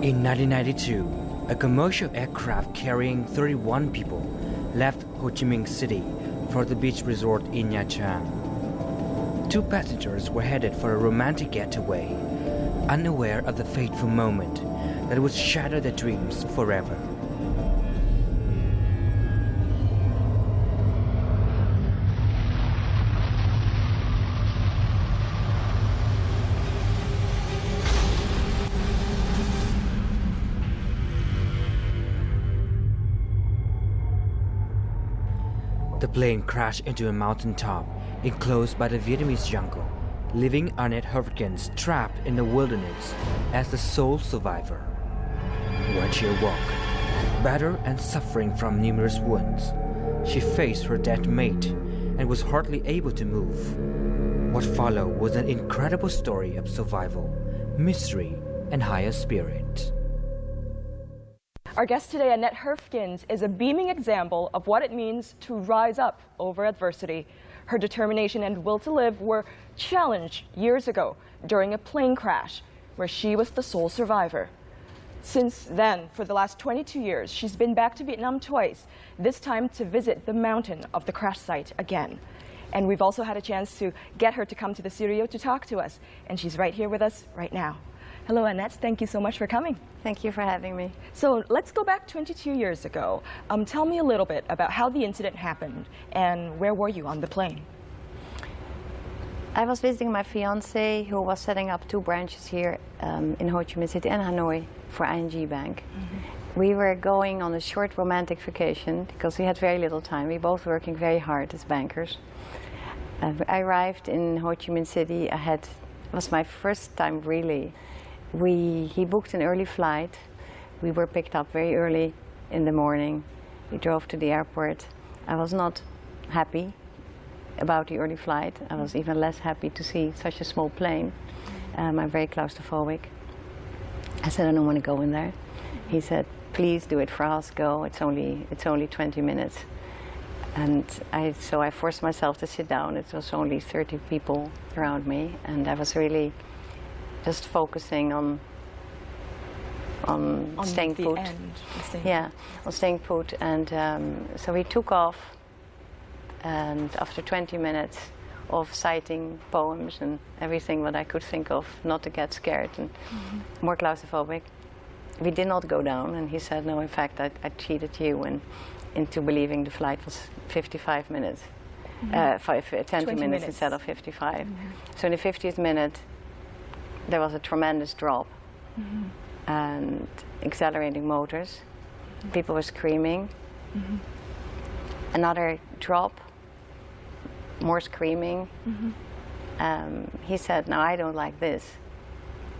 In 1992, a commercial aircraft carrying 31 people left Ho Chi Minh City for the beach resort in Nha Trang. Two passengers were headed for a romantic getaway, unaware of the fateful moment that would shatter their dreams forever. The plane crashed into a mountaintop enclosed by the Vietnamese jungle, leaving Annette Hurkins trapped in the wilderness as the sole survivor. When she awoke, battered and suffering from numerous wounds, she faced her dead mate and was hardly able to move. What followed was an incredible story of survival, mystery, and higher spirit. Our guest today, Annette Hurkins, is a beaming example of what it means to rise up over adversity. Her determination and will to live were challenged years ago during a plane crash where she was the sole survivor. Since then, for the last 22 years, she's been back to Vietnam twice, this time to visit the mountain of the crash site again. And we've also had a chance to get her to come to the studio to talk to us, and she's right here with us right now. Hello, Annette. Thank you so much for coming. Thank you for having me. So let's go back 22 years ago. Tell me a little bit about how the incident happened and where were you on the plane? I was visiting my fiancé who was setting up 2 branches here in Ho Chi Minh City and Hanoi for ING Bank. We were going on a short romantic vacation because we had very little time. We both working very hard as bankers. I arrived in Ho Chi Minh City. It was my first time really. He booked an early flight. We were picked up very early in the morning. We drove to the airport. I was not happy about the early flight. I was even less happy to see such a small plane. I'm very claustrophobic. I said, I don't want to go in there. He said, please do it for us, go. It's only 20 minutes. And so I forced myself to sit down. It was only 30 people around me, and I was really just focusing on staying put. On staying put. And so we took off, and after 20 minutes of citing poems and everything that I could think of, not to get scared and more claustrophobic, we did not go down. And he said, no, in fact, I cheated you into believing the flight was 55 minutes, 20 minutes instead of 55. So in the 50th minute, there was a tremendous drop and accelerating motors. People were screaming. Another drop, more screaming. He said, no, I don't like this.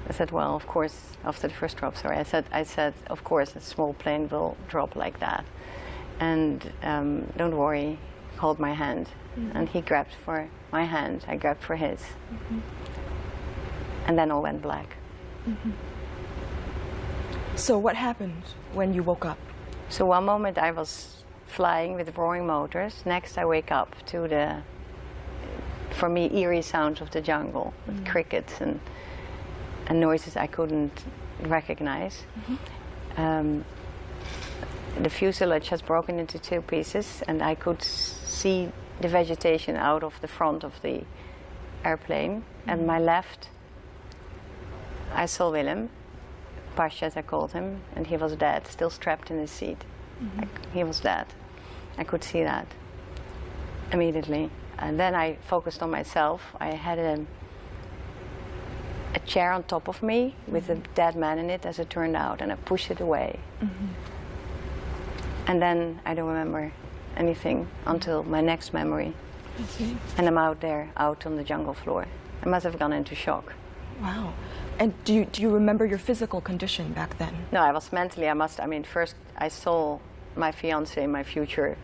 I said, well, of course, after the first drop, sorry, I said, of course, a small plane will drop like that. And don't worry, hold my hand. And he grabbed for my hand, I grabbed for his. And then all went black. So what happened when you woke up? So one moment I was flying with roaring motors. Next I wake up to the, for me, eerie sounds of the jungle, with crickets and noises I couldn't recognize. The fuselage has broken into 2 pieces, and I could see the vegetation out of the front of the airplane. And my left, I saw Willem, Pasha as I called him, and he was dead, still strapped in his seat. He was dead. I could see that immediately. And then I focused on myself. I had a chair on top of me with a dead man in it, as it turned out, and I pushed it away. And then I don't remember anything until my next memory. And I'm out there, out on the jungle floor. I must have gone into shock. Wow. And do you remember your physical condition back then? No, I was mentally, first I saw my fiancé, my future,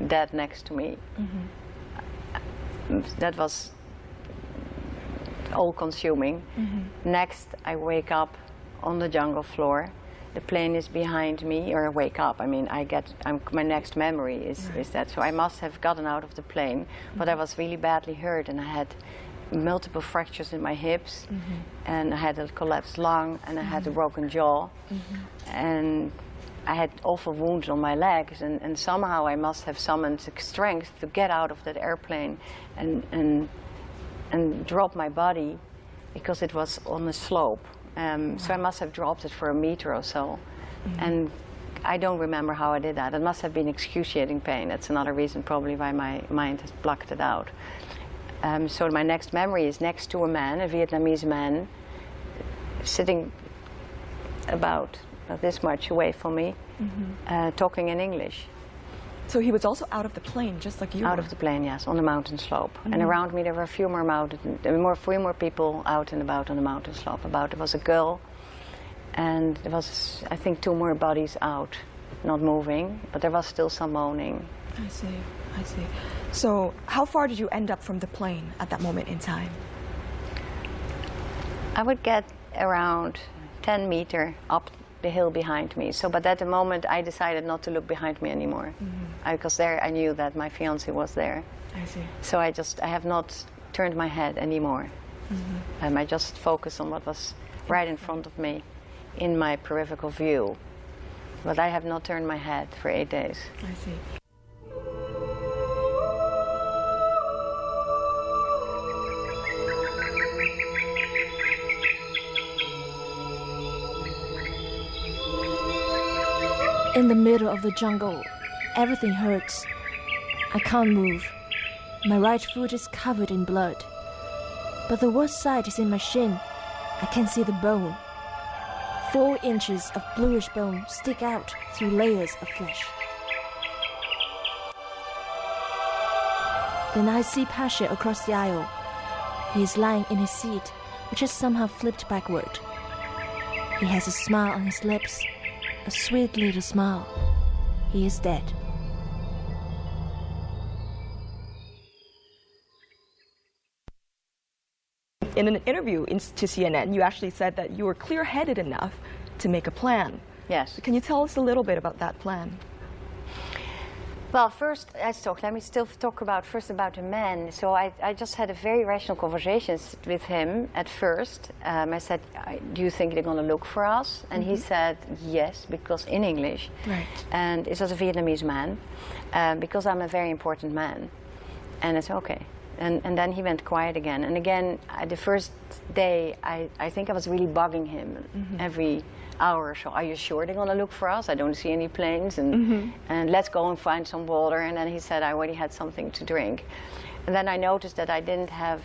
dead next to me. That was all-consuming. Next, I wake up on the jungle floor. The plane is behind me, or I wake up. My next memory is that. So I must have gotten out of the plane, but I was really badly hurt, and I had multiple fractures in my hips, and I had a collapsed lung, and I had a broken jaw, and I had awful wounds on my legs, and somehow I must have summoned the strength to get out of that airplane and drop my body, because it was on a slope. So I must have dropped it for a meter or so, and I don't remember how I did that. It must have been excruciating pain. That's another reason probably why my mind has blocked it out. So my next memory is next to a man, a Vietnamese man, sitting about this much away from me, talking in English. So he was also out of the plane, just like you Out were? of the plane, yes, on the mountain slope. And around me there were a few more people out and about on the mountain slope. There was a girl, and there was, I think, 2 more bodies out, not moving, but there was still some moaning. I see, I see. So how far did you end up from the plane at that moment in time? I would get around 10 meters up the hill behind me. So, but at the moment I decided not to look behind me anymore, because there I knew that my fiancé was there. I see. So I have not turned my head anymore. I just focused on what was right in front of me, in my peripheral view. But I have not turned my head for 8 days. I see. In the middle of the jungle, everything hurts. I can't move. My right foot is covered in blood. But the worst sight is in my shin. I can see the bone. 4 inches of bluish bone stick out through layers of flesh. Then I see Pasha across the aisle. He is lying in his seat, which has somehow flipped backward. He has a smile on his lips, a sweet little smile. He is dead. In an interview to CNN, you actually said that you were clear-headed enough to make a plan. Yes. Can you tell us a little bit about that plan? Well, first, let me still talk first about the man. So I just had a very rational conversations with him at first. I said, do you think they're going to look for us? And he said, yes, because in English. Right. And it was a Vietnamese man, because I'm a very important man. And I said, okay. And then he went quiet again. And again, the first day, I think I was really bugging him every hour or so. Are you sure they're going to look for us? I don't see any planes. And let's go and find some water. And then he said I already had something to drink. And then I noticed that I didn't have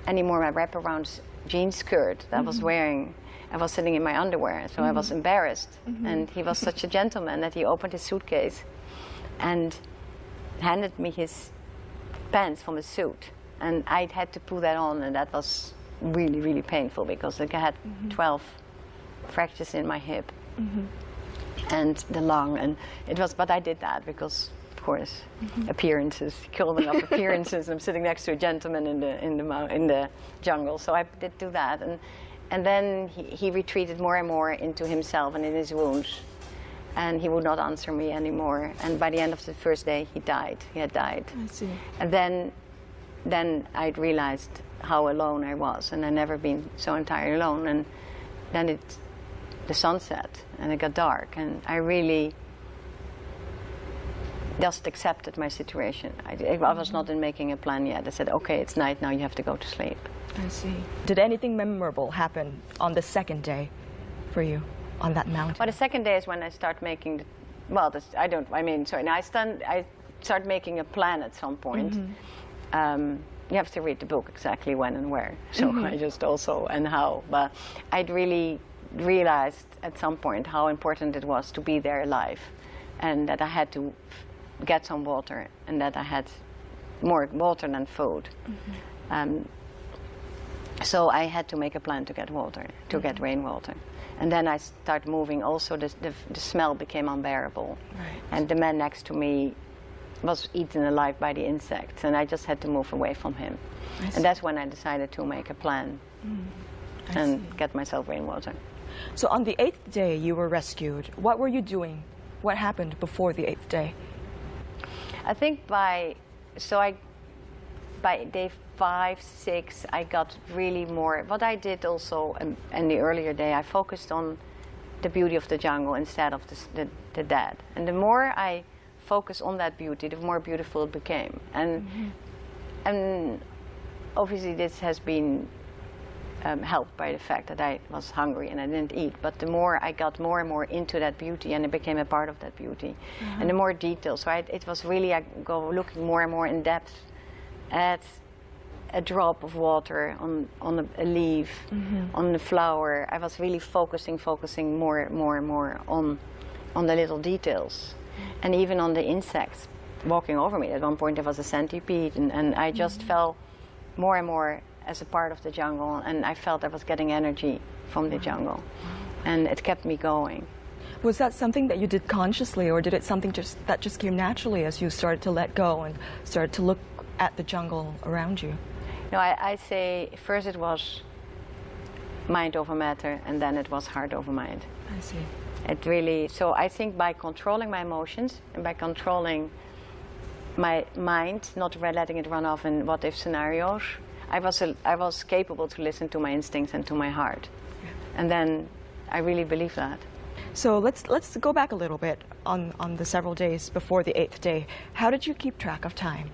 any more my wraparound jean skirt that I was wearing. I was sitting in my underwear, so I was embarrassed. And he was such a gentleman that he opened his suitcase and handed me his pants from his suit. And I had to put that on, and that was really, really painful because I had 12 fractures in my hip and the lung, and it was. But I did that because, of course, appearances, calling up appearances. I'm sitting next to a gentleman in the jungle, so I did do that, and then he retreated more and more into himself and in his wounds, and he would not answer me anymore. And by the end of the first day, he died. He had died. I see. And then I realized how alone I was, and I'd never been so entirely alone. And then the sun set, and it got dark, and I really just accepted my situation. I was not in making a plan yet. I said, okay, it's night now, you have to go to sleep. I see. Did anything memorable happen on the second day for you on that mountain? Well, the second day is when I start making, I start making a plan at some point. You have to read the book exactly when and where. So I just also, and how. But I'd really realized at some point how important it was to be there alive, and that I had to get some water, and that I had more water than food. So I had to make a plan to get water, to get rainwater. And then I start moving. Also, the smell became unbearable. Right. And the man next to me was eaten alive by the insects, and I just had to move away from him. And that's when I decided to make a plan and get myself rainwater. So on the 8th day you were rescued. What were you doing? What happened before the 8th day? I think by day 5, 6, I got really more. What I did also in the earlier day, I focused on the beauty of the jungle instead of the dead. And the more I focused on that beauty, the more beautiful it became. And obviously this has been helped by the fact that I was hungry and I didn't eat. But the more I got more and more into that beauty, and it became a part of that beauty. And the more details. So it was really, I go looking more and more in depth at a drop of water on a leaf, on the flower. I was really focusing more and more on the little details. And even on the insects walking over me. At one point there was a centipede, and I just felt more and more as a part of the jungle, and I felt I was getting energy from the jungle, and it kept me going. Was that something that you did consciously, or did it something that just came naturally as you started to let go and started to look at the jungle around you? No, I say first it was mind over matter, and then it was heart over mind. I see. It really, so I think by controlling my emotions and by controlling my mind, not letting it run off in what if scenarios, I was capable to listen to my instincts and to my heart. And then I really believe that. So let's go back a little bit on the several days before the 8th day. How did you keep track of time?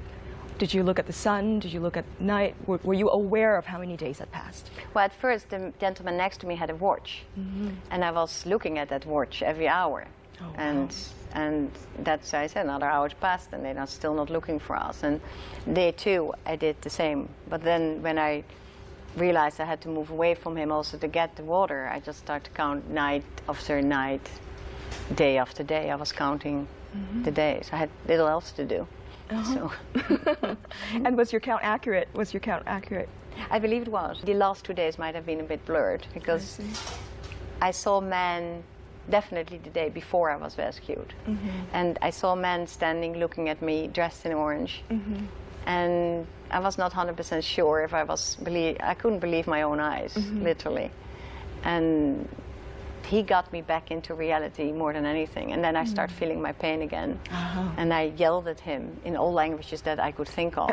Did you look at the sun? Did you look at night? Were you aware of how many days had passed? Well, at first the gentleman next to me had a watch, and I was looking at that watch every hour. Oh, wow. And that's why I said another hour passed and they're still not looking for us. And day 2 I did the same. But then when I realized I had to move away from him also to get the water, I just started to count night after night, day after day. I was counting the days. I had little else to do. So. And was your count accurate? Was your count accurate? I believe it was. The last 2 days might have been a bit blurred because I saw men definitely the day before I was rescued. And I saw men standing looking at me dressed in orange. And I was not 100% sure if I couldn't believe my own eyes, literally. And he got me back into reality more than anything. And then I started feeling my pain again. And I yelled at him in all languages that I could think of.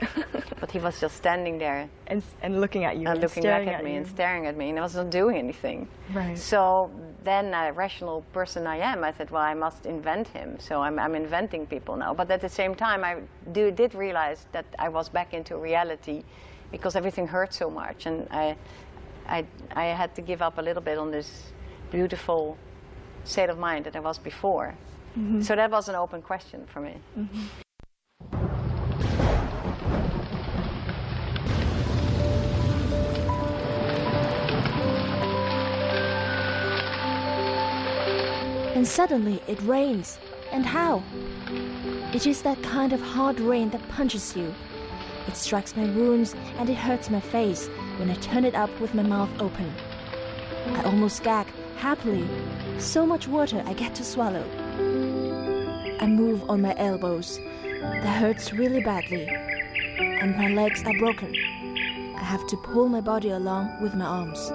But he was just standing there. And looking at you. And looking back at me and staring at me. And I was not doing anything. Right. So then, a rational person I am, I said, well, I must invent him. So I'm inventing people now. But at the same time, I did realize that I was back into reality because everything hurt so much. And I had to give up a little bit on this beautiful state of mind that I was before. So that was an open question for me. And suddenly it rains. And how? It is that kind of hard rain that punches you. It strikes my wounds and it hurts my face when I turn it up with my mouth open. I almost gag happily. So much water I get to swallow. I move on my elbows. That hurts really badly. And my legs are broken. I have to pull my body along with my arms.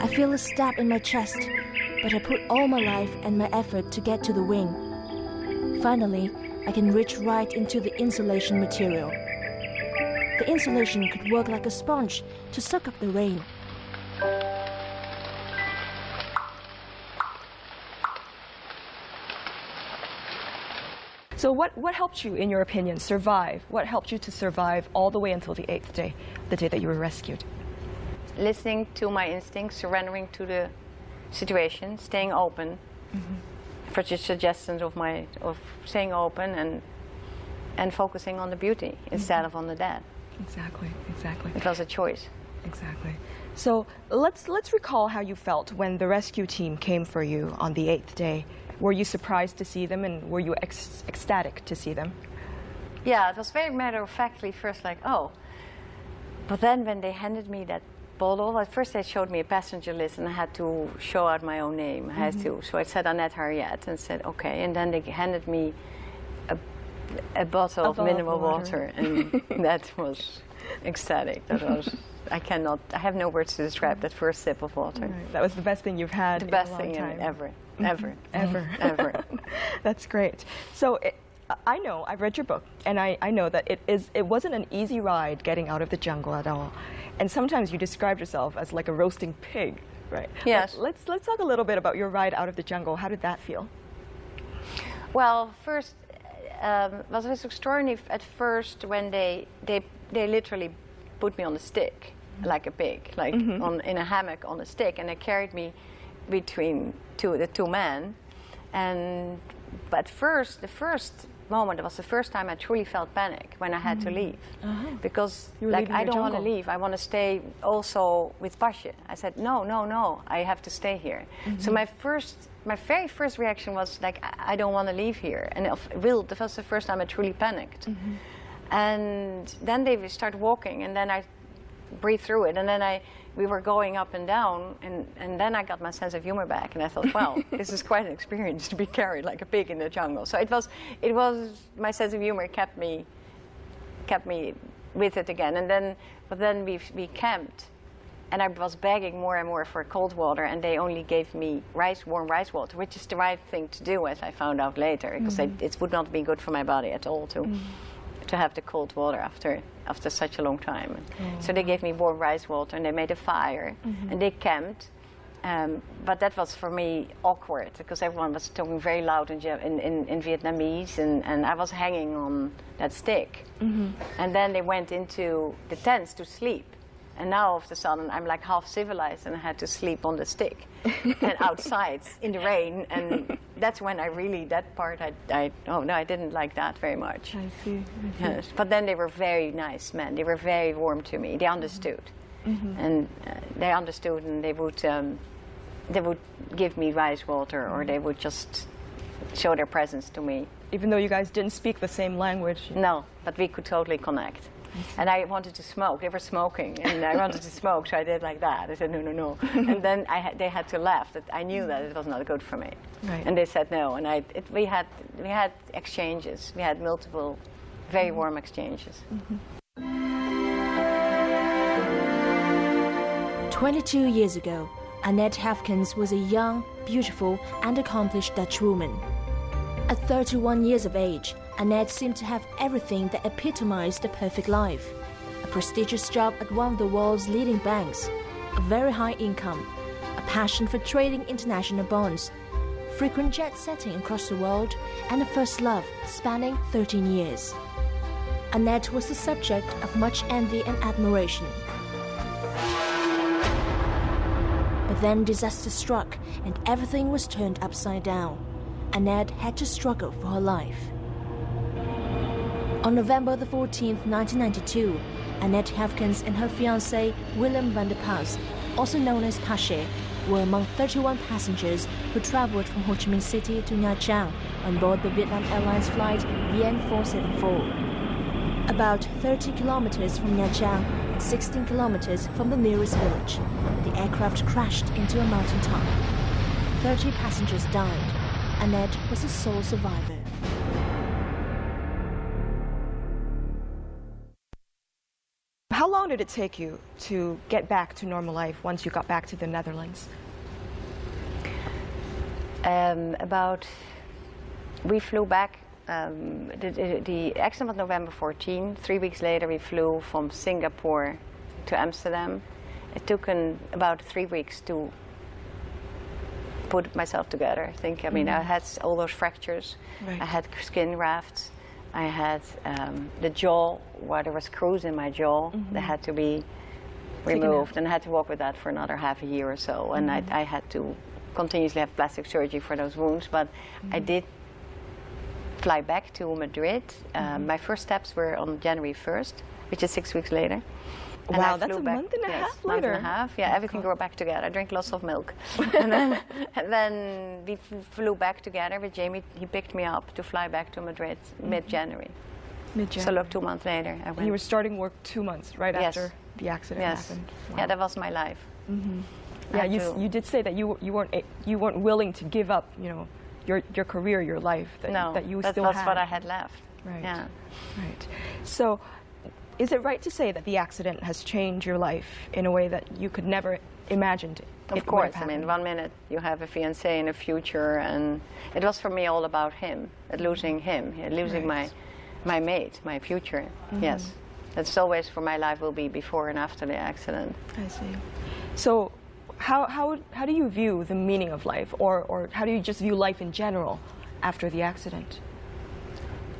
I feel a stab in my chest, but I put all my life and my effort to get to the wing. Finally, I can reach right into the insulation material. The insulation could work like a sponge to suck up the rain. So what helped you, in your opinion, survive? What helped you to survive all the way until the 8th day, the day that you were rescued? Listening to my instincts, surrendering to the situation, staying open for the suggestions of staying open and focusing on the beauty instead of on the dead. Exactly. It was a choice. Exactly. So let's recall how you felt when the rescue team came for you on the 8th day. Were you surprised to see them, and were you ecstatic to see them? Yeah, it was very matter-of-factly first, like, oh. But then when they handed me that bottle, at first they showed me a passenger list and I had to show out my own name. I had to. So I said Annette Harriet and said, okay. And then they handed me a bottle of mineral water. And that was ecstatic. That was, I have no words to describe that first sip of water. Right. That was the best thing you've had the best in a long thing time. ever. Ever. That's great. So I know, I've read your book, and I know that it wasn't an easy ride getting out of the jungle at all. And sometimes you described yourself as like a roasting pig, right? Yes. Let's talk a little bit about your ride out of the jungle. How did that feel? Well, first, it was extraordinary at first when they literally put me on a stick, like a pig, like in a hammock on a stick, and they carried me between the two men. But first, the first moment, it was the first time I truly felt panic when I had to leave. Because like, I don't want to leave. I want to stay also with Pasje. I said, no, I have to stay here. So my very first reaction was like, I don't want to leave here. And that was the first time I truly panicked. And then they started walking, and then I breathed through it, and then we were going up and down, and then I got my sense of humor back, and I thought, well, this is quite an experience to be carried like a pig in the jungle. So it was my sense of humor kept me with it again, but then we camped, and I was begging more and more for cold water, and they only gave me warm rice water, which is the right thing to do, as I found out later, because it would not be good for my body at all to have the cold water after such a long time. So they gave me warm rice water, and they made a fire, and they camped. But that was for me awkward, because everyone was talking very loud in Vietnamese, and I was hanging on that stick. And then they went into the tents to sleep. And now, all of a sudden, I'm like half civilized, and I had to sleep on the stick and outside in the rain. And that's when that part, I didn't like that very much. I see. Yes. But then they were very nice men. They were very warm to me. They understood. And they understood, and they would give me rice water, or they would just show their presence to me. Even though you guys didn't speak the same language? No, but we could totally connect. And I wanted to smoke. They were smoking, and I wanted to smoke, so I did like that. I said, no. And then they had to laugh. That I knew that it was not good for me. Right. And they said no. And we had exchanges. We had multiple, very warm exchanges. 22 years ago, Annette Hefkens was a young, beautiful, and accomplished Dutch woman. At 31 years of age, Annette seemed to have everything that epitomized the perfect life. A prestigious job at one of the world's leading banks, a very high income, a passion for trading international bonds, frequent jet-setting across the world, and a first love spanning 13 years. Annette was the subject of much envy and admiration. But then disaster struck, and everything was turned upside down. Annette had to struggle for her life. On November the 14th, 1992, Annette Hefkens and her fiancé, Willem van der Paus, also known as Pasje, were among 31 passengers who traveled from Ho Chi Minh City to Nha Trang on board the Vietnam Airlines flight VN 474. About 30 kilometers from Nha Trang and 16 kilometers from the nearest village, the aircraft crashed into a mountaintop. 30 passengers died. Annette was the sole survivor. How long did it take you to get back to normal life once you got back to the Netherlands? We flew back, the accident was November 14. 3 weeks later we flew from Singapore to Amsterdam. It took about 3 weeks to put myself together, I think. I mean, I had all those fractures. Right. I had skin rafts. I had the jaw, where there was screws in my jaw that had to be removed, and I had to walk with that for another half a year or so. And I had to continuously have plastic surgery for those wounds, but I did fly back to Madrid. My first steps were on January 1st, which is 6 weeks later. And wow, that's a month and a half later. Month and a half, yeah, everything grew back together. I drank lots of milk. and then we flew back together with Jamie. He picked me up to fly back to Madrid mid-January. So look, 2 months later, I went. You were starting work 2 months right after the accident happened. Wow. Yeah, that was my life. Yeah, you did say that you weren't willing to give up, your career, your life. That you still had. That's what I had left. Right. Yeah. Right. So, is it right to say that the accident has changed your life in a way that you could never imagined Of it would course, have I mean, happened. 1 minute you have a fiancé and a future, and it was for me all about him, losing him, losing my mate, my future. Yes, that's always for my life will be before and after the accident. I see. So how do you view the meaning of life, or how do you just view life in general after the accident?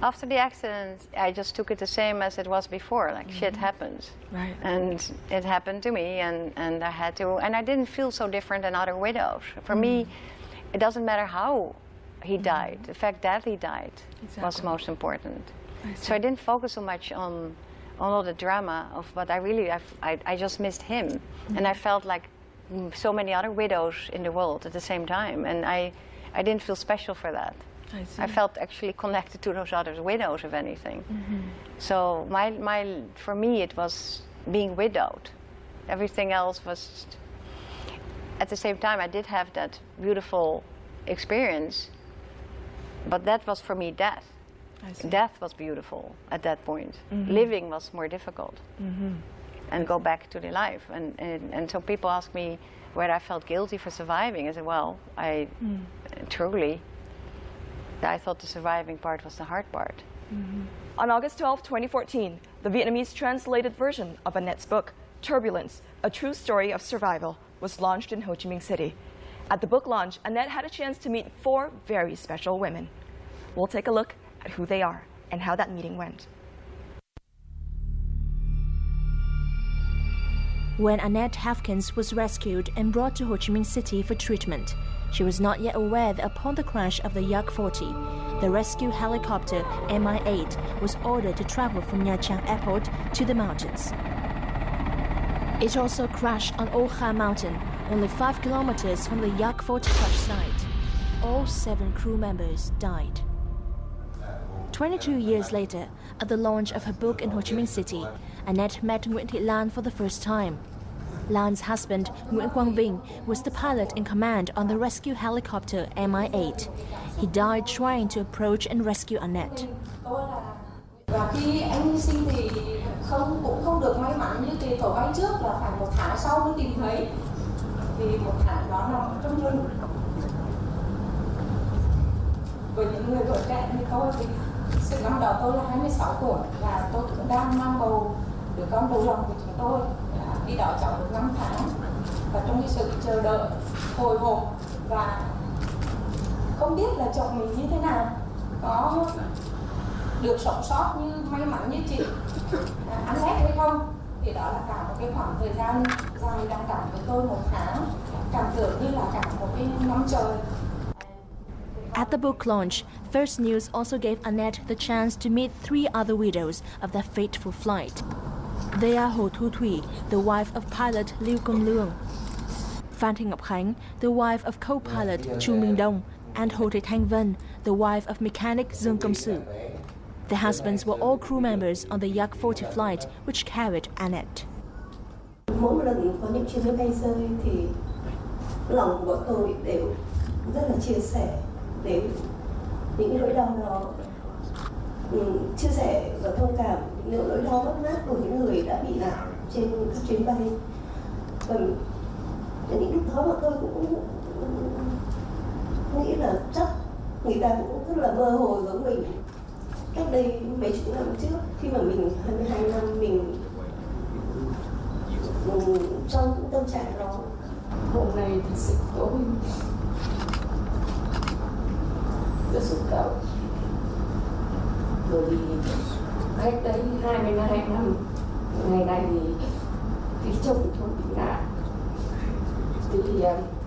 After the accident, I just took it the same as it was before, like shit happens. Right. And it happened to me, and I had to, and I didn't feel so different than other widows. For me, it doesn't matter how he died. The fact that he died was Exactly. most important. I see. So I didn't focus so much on all the drama of what I just missed him. And I felt like so many other widows in the world at the same time. And I didn't feel special for that. I see. I felt actually connected to those other widows, if anything. So for me, it was being widowed. Everything else was. At the same time, I did have that beautiful experience, but that was for me death. I see. Death was beautiful at that point. Living was more difficult. And go back to the life. And so people ask me whether I felt guilty for surviving. I said, well, truly, I thought the surviving part was the hard part. On August 12, 2014, the Vietnamese translated version of Annette's book, Turbulence, A True Story of Survival, was launched in Ho Chi Minh City. At the book launch, Annette had a chance to meet 4 very special women. We'll take a look at who they are and how that meeting went. When Annette Hafkins was rescued and brought to Ho Chi Minh City for treatment, she was not yet aware that upon the crash of the Yak 40, the rescue helicopter Mi-8 was ordered to travel from Nha Trang Airport to the mountains. It also crashed on O Kha Mountain, only 5 kilometers from the Yak 40 crash site. All 7 crew members died. 22 years later, at the launch of her book in Ho Chi Minh City, Annette met Nguyễn Thị Lan for the first time. Lan's husband, Nguyễn Quang Vinh, was the pilot in command on the rescue helicopter Mi-8. He died trying to approach and rescue Annette. Và khi anh hy sinh thì cũng không được may mắn như cái tổ bay trước là phải 1 tháng sau mới tìm thấy. Vì 1 tháng đó nằm trong rừng. Với những người tuổi trẻ như tôi thì sự năm đó tôi là 26 tuổi và tôi cũng đang mang bầu đứa con đầu lòng của chúng tôi. Khi đó cháu được 5 tháng và trong cái sự chờ đợi hồi hộp và không biết là chồng mình như thế nào, có được sống sót như may mắn như chị Annette hay không, thì đó là cả một cái khoảng thời gian dài đang cảm với tôi 1 tháng, cảm tưởng như là cả một cái năm trời. At the book launch, First News also gave Annette the chance to meet 3 other widows of that fateful flight. They are Hồ Thu Thủy, the wife of pilot Lưu Công Lương, Phan Thị Ngọc Khánh, the wife of co-pilot Chu Minh Đông, and Hồ Thị Thanh Vân, the wife of mechanic Dương Công Sự. The husbands were all crew members on the Yak 40 flight which carried Annette. Mỗi một lần có những chuyến máy bay rơi thì lòng của tôi đều rất là chia sẻ đến những nỗi đau đó, chia sẻ và thông cảm những nỗi đau mất mát của những người đã bị nạn trên các chuyến bay. Và những lúc đó mà tôi cũng nghĩ là chắc người ta cũng rất là mơ hồ giống mình. Cách đây mấy chục năm trước, khi mà mình 22 năm mình trong những tâm trạng đó. Hôm nay thật sự tôi rất xúc động, bởi vì cách đấy 22 năm ngày này thì chồng tôi bị nạn, thì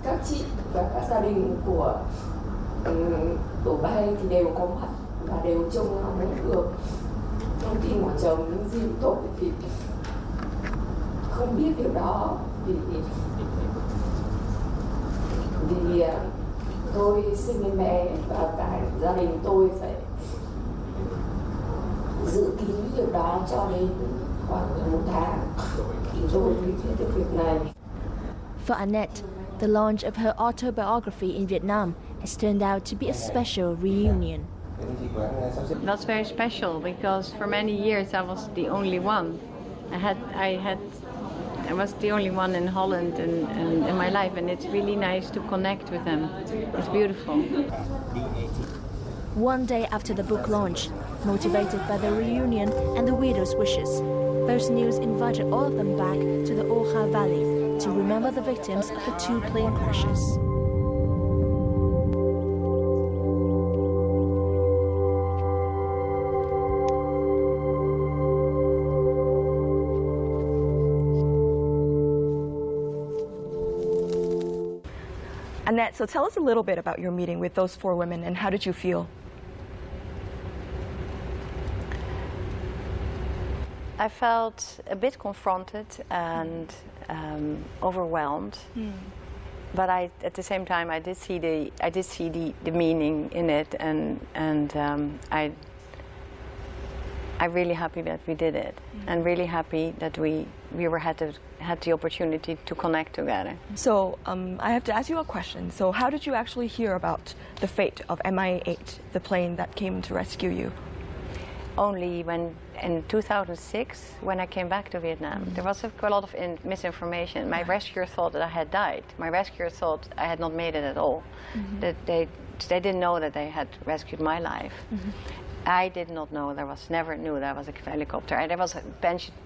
các chị và các gia đình của tổ bay thì đều có mặt và đều trông ngóng được thông tin của chồng, nhưng riêng tôi thì không biết điều đó, vì tôi sinh em bé và cả gia đình tôi phải dự kín điều đó cho đến khoảng 1 tháng thì tôi mới biết được việc này. For Annette, the launch of her autobiography in Vietnam has turned out to be a special reunion. That's very special because for many years I was the only one. I had I was the only one in Holland and in my life, and it's really nice to connect with them. It's beautiful. One day after the book launch, motivated by the reunion and the widow's wishes, First News invited all of them back to the Oha Valley to remember the victims of the 2 plane crashes. Annette, so tell us a little bit about your meeting with those 4 women and how did you feel? I felt a bit confronted and overwhelmed, but at the same time I did see the meaning in it, and I'm really happy that we did it, and really happy that we had the opportunity to connect together. So I have to ask you a question. So how did you actually hear about the fate of MI8, the plane that came to rescue you? Only when in 2006, when I came back to Vietnam, there was a lot of misinformation. My rescuer thought that I had died. My rescuer thought I had not made it at all. That they didn't know that they had rescued my life. I did not know. Never knew there was a helicopter. And there was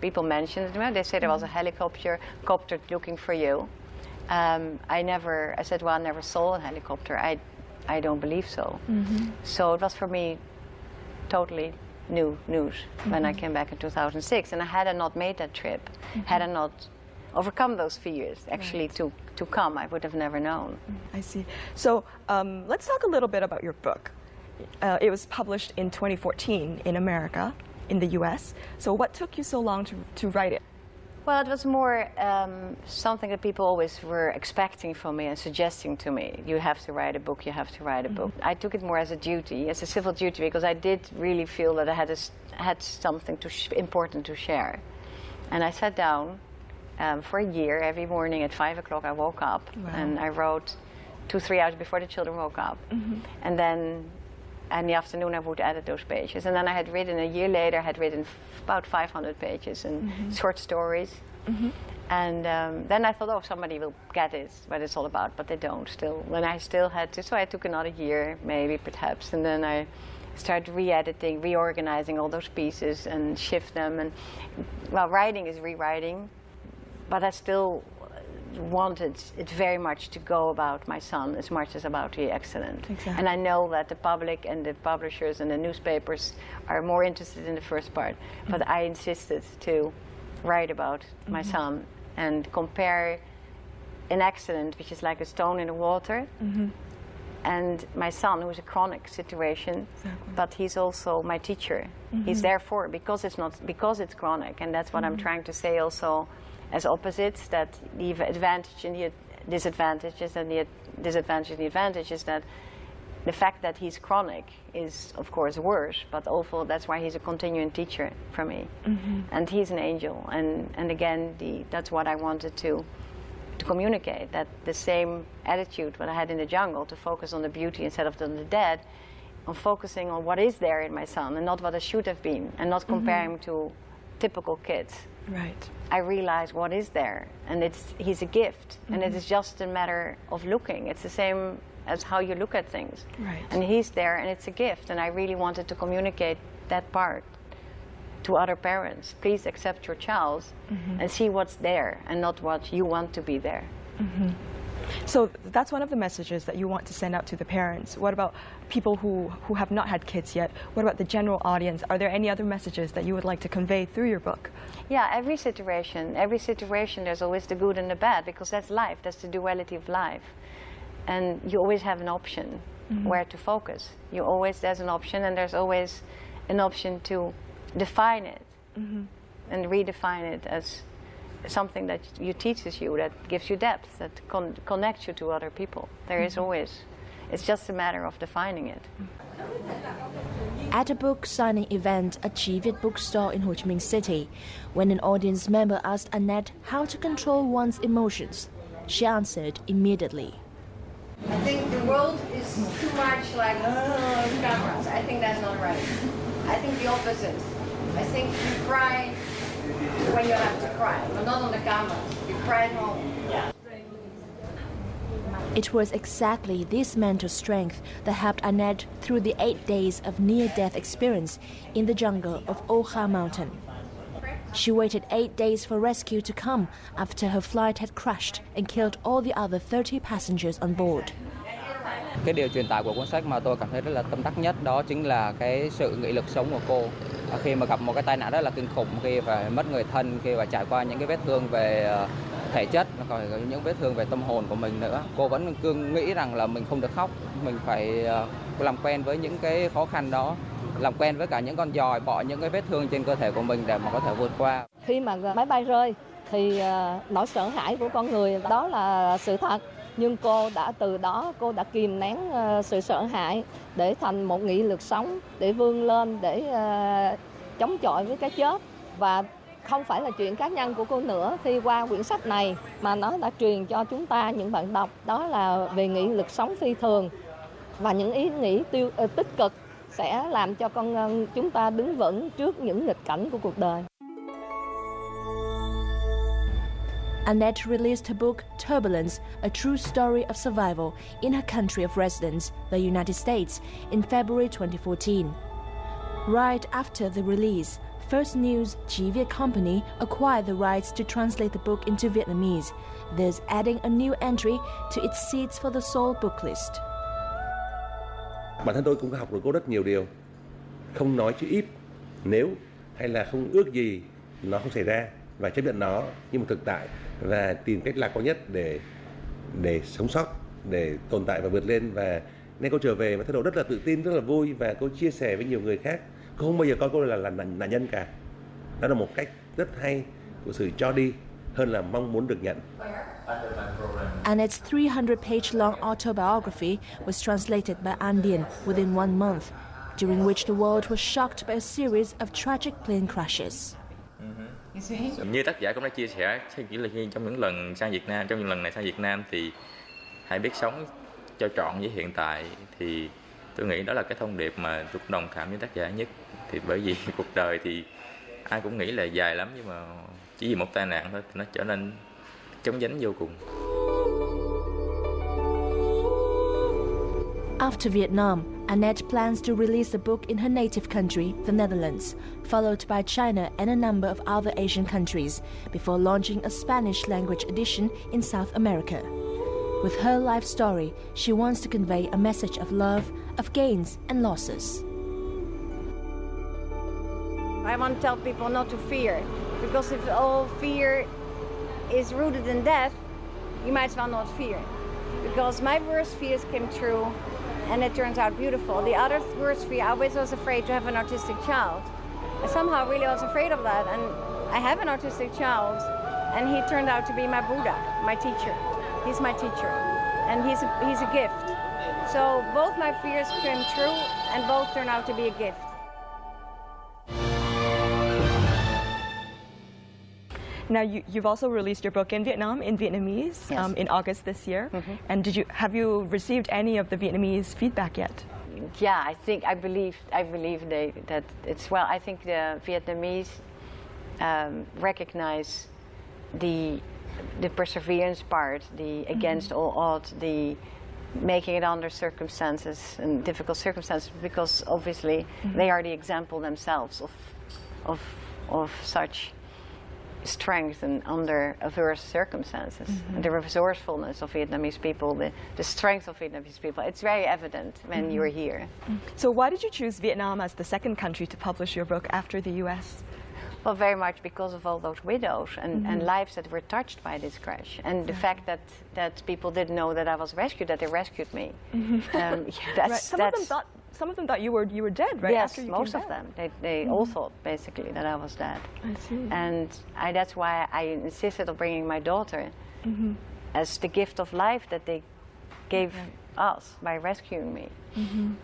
people mentioned it. They said there was a helicopter looking for you. I said, well, I never saw a helicopter. I don't believe so. So it was for me totally new news when I came back in 2006. And had I not made that trip, had I not overcome those fears, actually to come, I would have never known. I see. So let's talk a little bit about your book. It was published in 2014 in America, in the US. So what took you so long to write it? Well, it was more something that people always were expecting from me and suggesting to me. You have to write a book, you have to write a book. I took it more as a duty, as a civil duty, because I did really feel that I had something important to share. And I sat down for a year. Every morning at 5 o'clock I woke up, and I wrote 2-3 hours before the children woke up. And then in the afternoon I would edit those pages. And then I had written, a year later, I had written about 500 pages and short stories. And then I thought, oh, somebody will get it, what it's all about, but they don't still. When I still had to, so I took another year, maybe, perhaps, and then I started re-editing, reorganizing all those pieces and shift them. And, well, writing is rewriting, but I still wanted it very much to go about my son as much as about the accident. Exactly. And I know that the public and the publishers and the newspapers are more interested in the first part, but I insisted to write about my son and compare an accident, which is like a stone in the water, and my son, who is a chronic situation, but he's also my teacher. He's therefore, because it's chronic, and that's what I'm trying to say also, as opposites, that the advantage and the disadvantages, and the disadvantage and the advantage is that the fact that he's chronic is, of course, worse, but also that's why he's a continuing teacher for me. And he's an angel. And again, that's what I wanted to communicate, that the same attitude what I had in the jungle, to focus on the beauty instead of on the dead, on focusing on what is there in my son and not what I should have been, and not comparing him to typical kids. Right. I realized what is there, and he's a gift, and it is just a matter of looking. It's the same as how you look at things. Right. And he's there, and it's a gift, and I really wanted to communicate that part to other parents. Please accept your child and see what's there, and not what you want to be there. So that's one of the messages that you want to send out to the parents. What about people who have not had kids yet? What about the general audience? Are there any other messages that you would like to convey through your book? Yeah, every situation, there's always the good and the bad, because that's life, that's the duality of life. And you always have an option where to focus. There's an option, and there's always an option to define it and redefine it as something that teaches you, that gives you depth, that connects you to other people. There is always, it's just a matter of defining it. At a book signing event at Chi Viet bookstore in Ho Chi Minh City, when an audience member asked Annette how to control one's emotions, she answered immediately. I think the world is too much like, cameras. I think that's not right. I think the opposite. I think you cry when you have to cry, but not on the camera. You cry at home. It was exactly this mental strength that helped Annette through the 8 days of near-death experience in the jungle of Oha Mountain. She waited 8 days for rescue to come after her flight had crashed and killed all the other 30 passengers on board. Cái điều truyền tải của cuốn sách mà tôi cảm thấy rất là tâm đắc nhất đó chính là cái sự nghị lực sống của cô. Khi mà gặp một cái tai nạn rất là kinh khủng, khi phải mất người thân, khi phải trải qua những cái vết thương về thể chất, còn có những vết thương về tâm hồn của mình nữa. Cô vẫn cứ nghĩ rằng là mình không được khóc, mình phải làm quen với những cái khó khăn đó, làm quen với cả những con giòi bọ, những cái vết thương trên cơ thể của mình để mà có thể vượt qua. Khi mà máy bay rơi thì nỗi sợ hãi của con người đó là sự thật. Nhưng từ đó cô đã kìm nén sự sợ hãi để thành một nghị lực sống, để vươn lên, để chống chọi với cái chết. Và không phải là chuyện cá nhân của cô nữa, khi qua quyển sách này mà nó đã truyền cho chúng ta những bạn đọc, đó là về nghị lực sống phi thường và những ý nghĩ tích cực sẽ làm cho chúng ta đứng vững trước những nghịch cảnh của cuộc đời. Annette released her book Turbulence, A True Story of Survival in her country of residence, the United States, in February 2014. Right after the release, First News Chi Viet Company acquired the rights to translate the book into Vietnamese, thus adding a new entry to its Seeds for the Soul book list. Bản thân tôi cũng học được cô rất nhiều điều. Không nói chứ ít, nếu hay là không ước gì nó không xảy ra và chấp nhận nó như một thực tại và tìm cách lạc quan nhất để sống sót, để tồn tại và vượt lên. Và nên cô trở về với thái độ rất là tự tin, rất là vui và cô chia sẻ với nhiều người khác. Cô không bao giờ coi cô là nạn nhân cả. Đó là một cách rất hay của sự cho đi hơn là mong muốn được nhận. Annette's 300-page-long autobiography was translated by Andian within 1 month, during which the world was shocked by a series of tragic plane crashes. Như tác giả cũng đã chia sẻ, chỉ là trong những lần sang Việt Nam, trong những lần này sang Việt Nam thì hãy biết sống cho trọn với hiện tại. Thì tôi nghĩ đó là cái thông điệp mà tôi đồng cảm với tác giả nhất. Thì bởi vì cuộc đời thì ai cũng nghĩ là dài lắm, nhưng mà chỉ vì một tai nạn thôi thì nó trở nên chóng vánh vô cùng. After Vietnam, Annette plans to release the book in her native country, the Netherlands, followed by China and a number of other Asian countries, before launching a Spanish-language edition in South America. With her life story, she wants to convey a message of love, of gains and losses. I want to tell people not to fear, because if all fear is rooted in death, you might as well not fear. Because my worst fears came true, and it turns out beautiful. The other worst fear, I always was afraid to have an autistic child. I somehow really was afraid of that, and I have an autistic child, and he turned out to be my Buddha, my teacher. He's my teacher, and he's a gift. So both my fears came true, and both turned out to be a gift. Now, you've also released your book in Vietnam, in Vietnamese, yes. In August this year. Mm-hmm. And have you received any of the Vietnamese feedback yet? Yeah, I believe that it's well. I think the Vietnamese recognize the perseverance part, the against all odds, the making it under circumstances and difficult circumstances, because obviously they are the example themselves of such strength and under adverse circumstances. And the resourcefulness of Vietnamese people, the strength of Vietnamese people, it's very evident when you're here. So why did you choose Vietnam as the second country to publish your book after the US? Well, very much because of all those widows and lives that were touched by this crash, and the fact that people didn't know that I was rescued, that they rescued me. Some of them thought you were dead, right? Yes, after you most came of back. them. They all thought basically that I was dead. I see. And that's why I insisted on bringing my daughter as the gift of life that they gave us by rescuing me.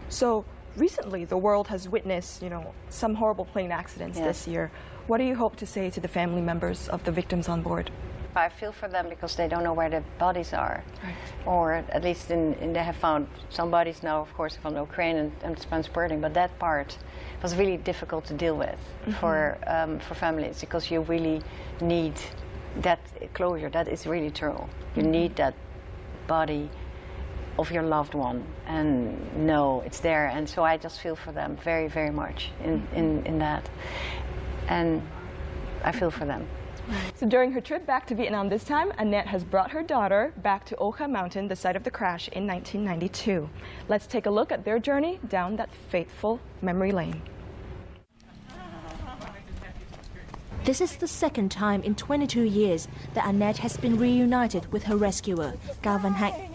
So recently, the world has witnessed, some horrible plane accidents this year. What do you hope to say to the family members of the victims on board? but I feel for them because they don't know where the bodies are. Right. Or at least they have found some bodies now, of course, from Ukraine and transporting, but that part was really difficult to deal with for families, because you really need that closure. That is really true. You need that body of your loved one, and no, it's there. And so I just feel for them very, very much in that. And I feel for them. So during her trip back to Vietnam this time, Annette has brought her daughter back to Oka Mountain, the site of the crash in 1992. Let's take a look at their journey down that fateful memory lane. This is the second time in 22 years that Annette has been reunited with her rescuer, Cao Văn Hạnh.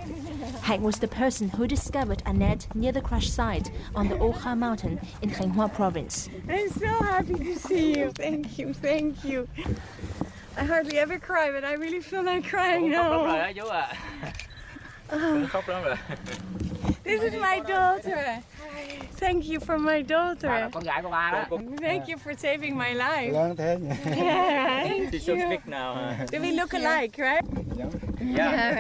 Hạnh was the person who discovered Annette near the crash site on the Oka Mountain in Khánh Hòa province. I'm so happy to see you. Thank you, thank you. I hardly ever cry, but I really feel like crying now. This is my daughter. Thank you for my daughter. Thank you for saving my life. Thank She's so big now. Do we look alike, right? Yeah.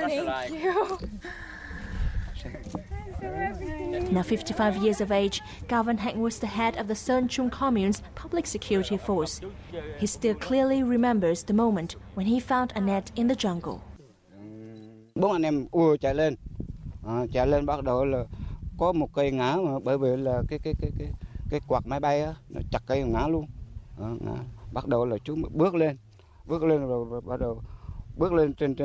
Thank you. Now 55 years of age, Cao Văn Hạnh was the head of the Sơn Trung Commune's public security force. He still clearly remembers the moment when he found Annette in the jungle. 4 anh em chạy lên bắt đầu là có một cây ngã, mà bởi vì là cái quạt máy bay á, nó chặt cây ngã luôn. Ngã. Bắt đầu là chúng bước lên rồi bắt đầu bước lên trên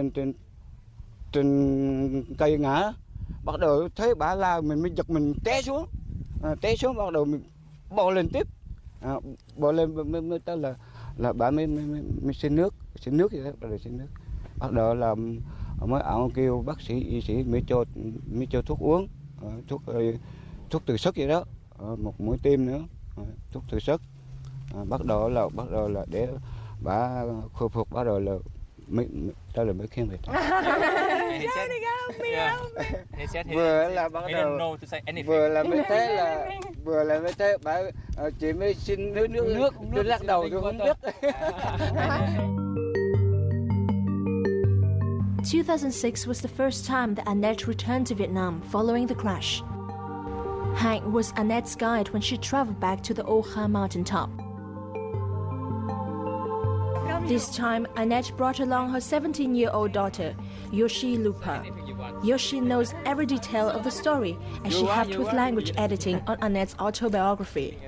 cây ngã. Bắt đầu thấy bà la, mình mới giật mình té xuống bắt đầu mình bò lên tiếp. Bò lên mới tới là bà mới xin nước gì đó, bắt đầu là mới ảo kêu bác sĩ y sĩ mới cho thuốc uống, thuốc từ sức vậy đó, một mũi tiêm nữa, thuốc từ sức. Bắt đầu là để bà khôi phục, bắt đầu là mới khen về. Vừa là bắt đầu vừa là mới thế bà chỉ mới xin nước lắc đầu tôi không biết. 2006 was the first time that Annette returned to Vietnam following the crash. Hạnh was Annette's guide when she traveled back to the Oka mountaintop. This time, Annette brought along her 17-year-old daughter, Yoshi Lupa. Yoshi knows every detail of the story, as she helped with language editing on Annette's autobiography.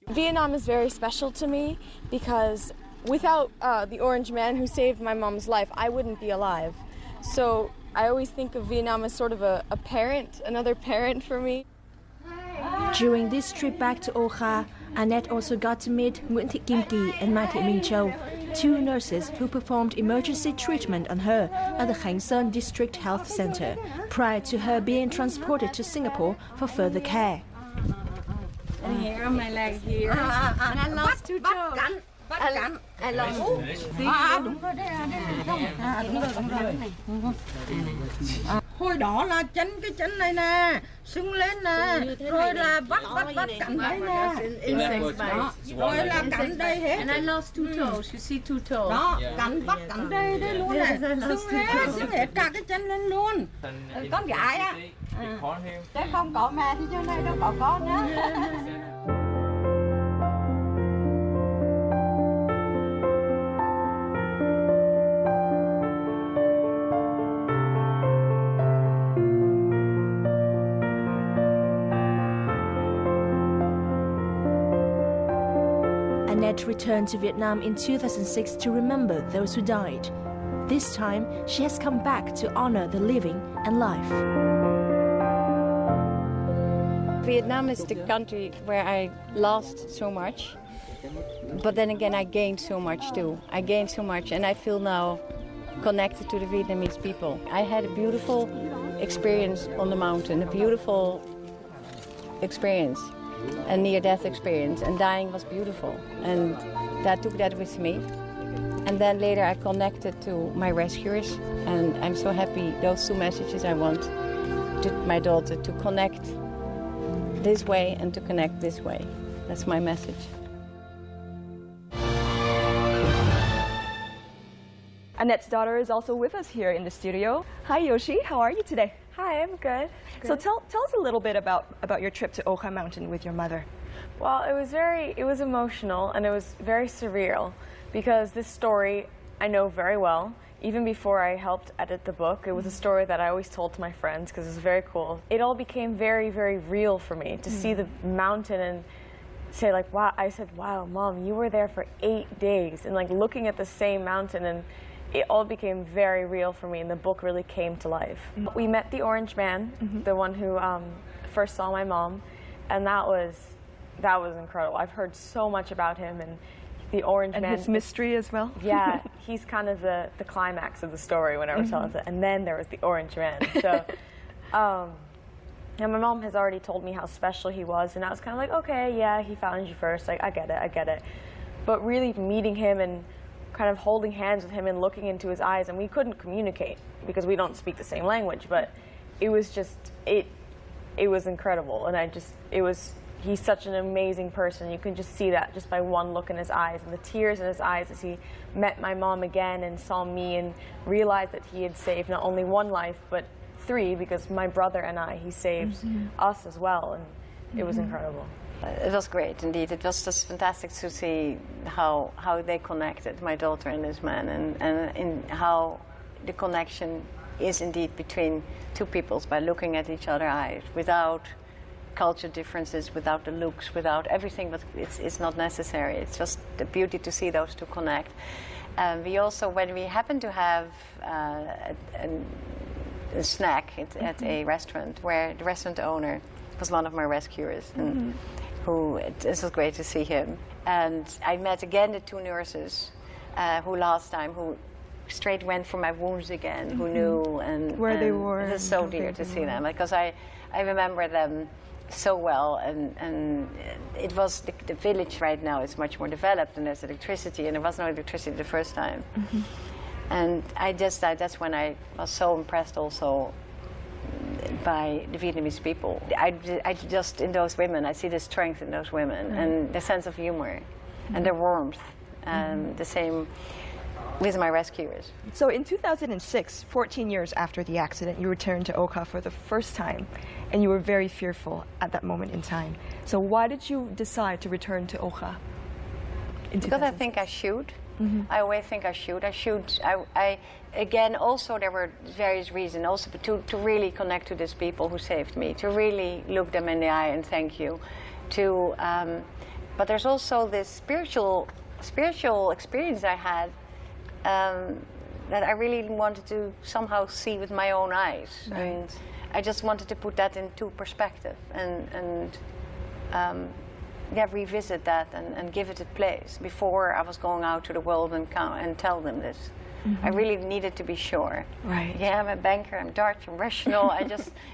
Vietnam is very special to me because without the Orange Man who saved my mom's life, I wouldn't be alive. So I always think of Vietnam as sort of a parent, another parent for me. During this trip back to Oka, Annette also got to meet Nguyễn Thị Kim Kỳ and Mai Thị Minh Châu, 2 nurses who performed emergency treatment on her at the Khánh Sơn District Health Center, prior to her being transported to Singapore for further care. And here on my leg here. And I lost 2 toes. I lost. Hồi đó là cái chân này nè, sưng lên nè, rồi là bắt cắn đây nè, rồi là cắn đây hết. And I lost 2 toes. You see 2 toes. Đó, cắn đây luôn này, sưng hết cả cái chân lên luôn. Con gái á, chứ không có mẹ thì chỗ này đâu có con nhá. Annette returned to Vietnam in 2006 to remember those who died. This time, she has come back to honor the living and life. Vietnam is the country where I lost so much, but then again I gained so much too. I gained so much, and I feel now connected to the Vietnamese people. I had a beautiful experience on the mountain, a beautiful experience, a near-death experience, and dying was beautiful, and I took that with me. And then later I connected to my rescuers, and I'm so happy. Those 2 messages I want to my daughter, to connect this way and to connect this way. That's my message. Annette's daughter is also with us here in the studio. Hi, Yoshi. How are you today? Hi, I'm good. So tell us a little bit about your trip to Oka Mountain with your mother. Well, it was emotional and it was very surreal because this story I know very well. Even before I helped edit the book, it was a story that I always told to my friends because it was very cool. It all became very, very real for me to see the mountain and say like, wow, I said, wow, Mom, you were there for 8 days, and like looking at the same mountain, and it all became very real for me, and the book really came to life. We met the Orange Man, the one who first saw my mom, and that was incredible. I've heard so much about him, and the Orange Man. And his mystery as well? Yeah, he's kind of the climax of the story whenever tells it. And then there was the Orange Man. So, and my mom has already told me how special he was, and I was kind of like, okay, yeah, he found you first. Like, I get it. But really meeting him and kind of holding hands with him and looking into his eyes, and we couldn't communicate because we don't speak the same language, but it was just, it was incredible. And he's such an amazing person. You can just see that just by one look in his eyes, and the tears in his eyes as he met my mom again and saw me and realized that he had saved not only one life, but 3, because my brother and he saved us as well, and it was incredible. It was great, indeed. It was just fantastic to see how they connected, my daughter and this man, and in how the connection is indeed between two peoples by looking at each other's eyes without culture differences, without the looks, without everything, but it's not necessary. It's just the beauty to see those two connect. We also, when we happened to have a snack at a restaurant where the restaurant owner was one of my rescuers, and this was great to see him. And I met again the 2 nurses who last time, who straight went for my wounds again, who knew and where they were. It was so dear to see them, because I remember them so well, and it was the village right now is much more developed, and there's electricity, and there was no electricity the first time. And that's when I was so impressed also by the Vietnamese people. I just, in those women, I see the strength in those women, and the sense of humor, and the warmth, the same with my rescuers. So in 2006, 14 years after the accident, you returned to Oka for the first time, and you were very fearful at that moment in time. So why did you decide to return to Oka in 2006? Because I think I should. I always think I should. I again, also there were various reasons, also to really connect to these people who saved me, to really look them in the eye and thank you. But there's also this spiritual experience I had that I really wanted to somehow see with my own eyes. Right. And I just wanted to put that into perspective and revisit that and give it a place before I was going out to the world and tell them this. I really needed to be sure. Right. Yeah, I'm a banker, I'm dark, I'm rational.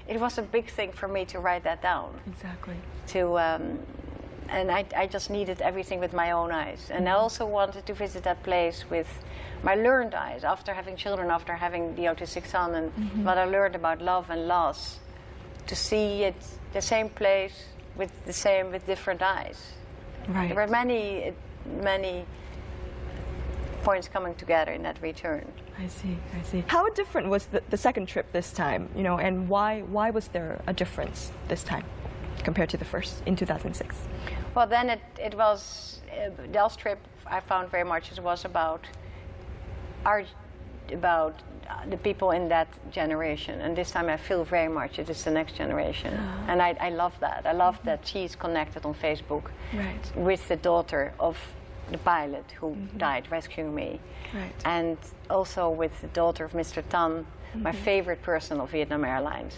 It was a big thing for me to write that down. Exactly. And I just needed everything with my own eyes. And I also wanted to visit that place with my learned eyes, after having children, after having the autistic son, and what I learned about love and loss, to see it the same place with different eyes. Right. There were many points coming together in that return. I see. How different was the second trip this time, and why was there a difference this time compared to the first in 2006? Well, then it was, the last trip I found very much it was about the people in that generation, and this time I feel very much it is the next generation. And I love that. I love that she's connected on Facebook with the daughter of the pilot who died rescuing me, and also with the daughter of Mr. Tan, my favorite person of Vietnam Airlines.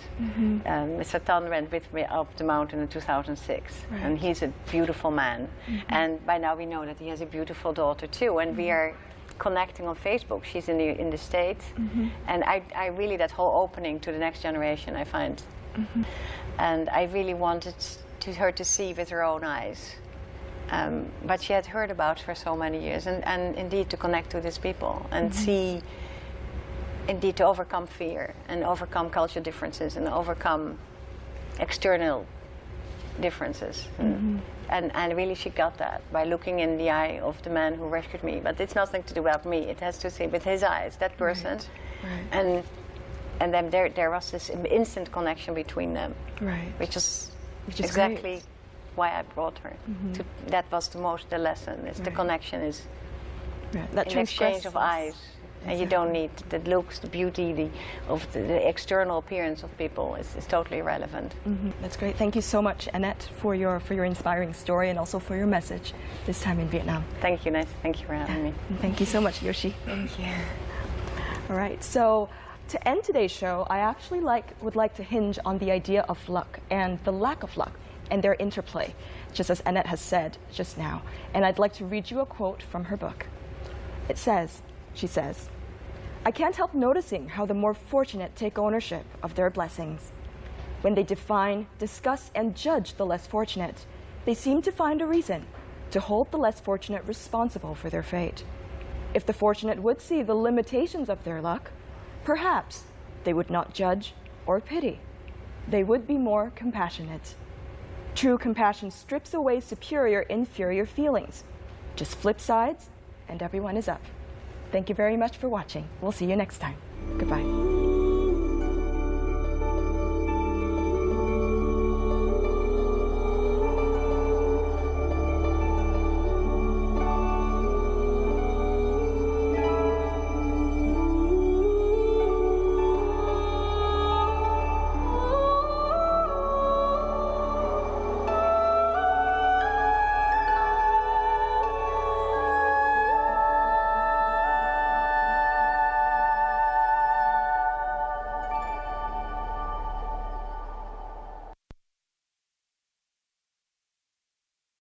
Mr. Tan went with me up the mountain in 2006, and he's a beautiful man. And by now we know that he has a beautiful daughter too, and we are connecting on Facebook. She's in the States, and I really, that whole opening to the next generation I find, and I really wanted her to see with her own eyes. But she had heard about for so many years, and indeed to connect to these people and see, indeed to overcome fear and overcome cultural differences and overcome external differences. And really she got that by looking in the eye of the man who rescued me. But it's nothing to do about me. It has to do with his eyes, that person. Right. And then there was this instant connection between them. Right. Which is exactly great. Why I brought her. That was the lesson. It's the connection is that an exchange of eyes. And you don't need the looks, the beauty, the external appearance of people. It's totally irrelevant. That's great. Thank you so much, Annette, for your inspiring story and also for your message this time in Vietnam. Thank you, Annette. Thank you for having me. And thank you so much, Yoshi. Thank you. All right. So to end today's show, I actually would like to hinge on the idea of luck and the lack of luck and their interplay, just as Annette has said just now. And I'd like to read you a quote from her book. It says, she says, "I can't help noticing how the more fortunate take ownership of their blessings. When they define, discuss, and judge the less fortunate, they seem to find a reason to hold the less fortunate responsible for their fate. If the fortunate would see the limitations of their luck, perhaps they would not judge or pity. They would be more compassionate. True compassion strips away superior-inferior feelings. Just flip sides, and everyone is up." Thank you very much for watching. We'll see you next time. Goodbye.